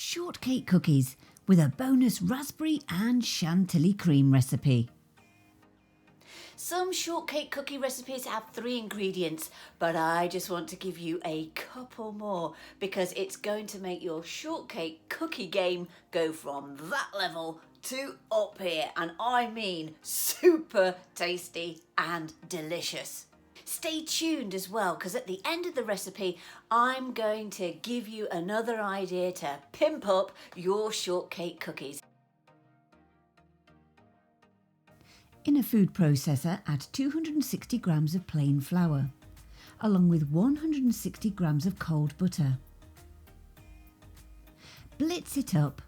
shortcake cookies with a bonus raspberry and Chantilly cream recipe. Some shortcake cookie recipes have 3 ingredients, but I just want to give you a couple more because it's going to make your shortcake cookie game go from that level to up here, and I mean super tasty and delicious. Stay tuned as well, because at the end of the recipe I'm going to give you another idea to pimp up your shortcake cookies. In a food processor, add 260 grams of plain flour, along with 160 grams of cold butter. Blitz it up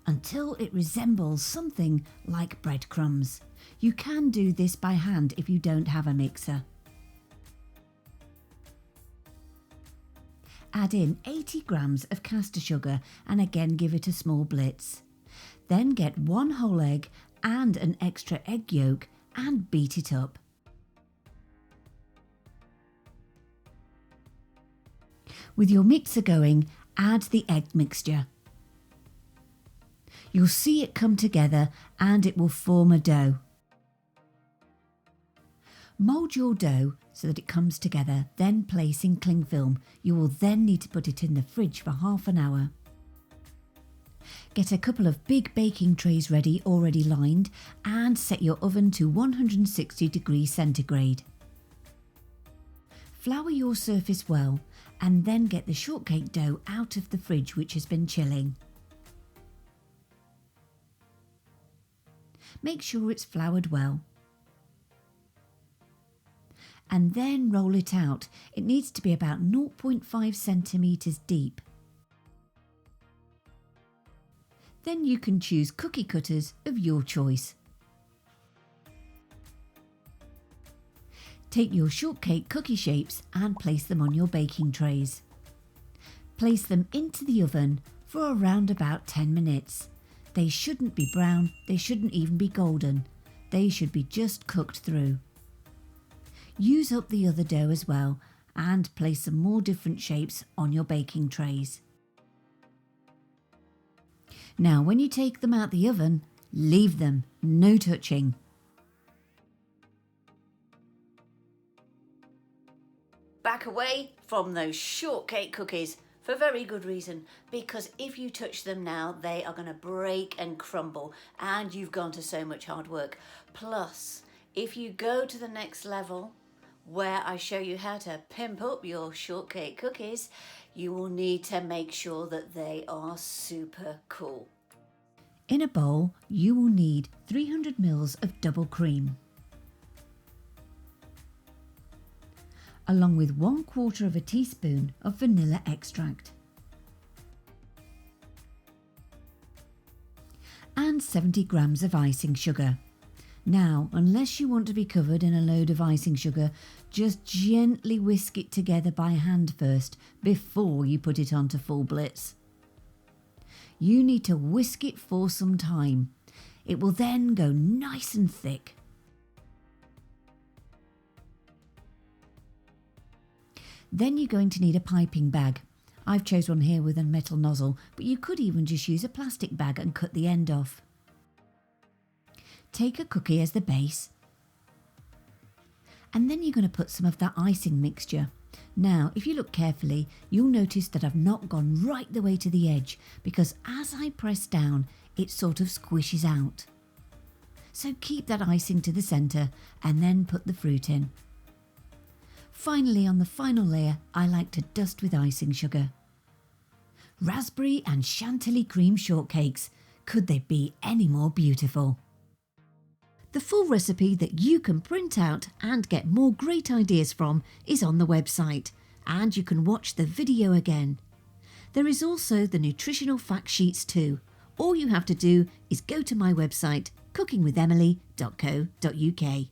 until it resembles something like breadcrumbs. You can do this by hand if you don't have a mixer. Add in 80 grams of caster sugar and again give it a small blitz. Then get 1 whole egg and an extra egg yolk and beat it up. With your mixer going, add the egg mixture. You'll see it come together and it will form a dough. Mould your dough so that it comes together, then place in cling film. You will then need to put it in the fridge for half an hour. Get a couple of big baking trays ready, already lined, and set your oven to 160 degrees centigrade. Flour your surface well and then get the shortcake dough out of the fridge, which has been chilling. Make sure it's floured well. And then roll it out. It needs to be about 0.5 centimetres deep. Then you can choose cookie cutters of your choice. Take your shortcake cookie shapes and place them on your baking trays. Place them into the oven for around about 10 minutes. They shouldn't be brown, they shouldn't even be golden. They should be just cooked through. Use up the other dough as well and place some more different shapes on your baking trays. Now when you take them out the oven, leave them, no touching. Back away from those shortcake cookies for very good reason, because if you touch them now, they are going to break and crumble and you've gone to so much hard work. Plus, if you go to the next level, where I show you how to pimp up your shortcake cookies, you will need to make sure that they are super cool. In a bowl, you will need 300 ml of double cream, along with 1/4 teaspoon of vanilla extract and 70 grams of icing sugar. Now, unless you want to be covered in a load of icing sugar, just gently whisk it together by hand first before you put it onto full blitz. You need to whisk it for some time. It will then go nice and thick. Then you're going to need a piping bag. I've chosen one here with a metal nozzle, but you could even just use a plastic bag and cut the end off. Take a cookie as the base, and then you're going to put some of that icing mixture. Now, if you look carefully, you'll notice that I've not gone right the way to the edge, because as I press down, it sort of squishes out. So keep that icing to the centre and then put the fruit in. Finally, on the final layer, I like to dust with icing sugar. Raspberry and Chantilly cream shortcakes. Could they be any more beautiful? The full recipe that you can print out and get more great ideas from is on the website, and you can watch the video again. There is also the nutritional fact sheets too. All you have to do is go to my website, cookingwithemily.co.uk.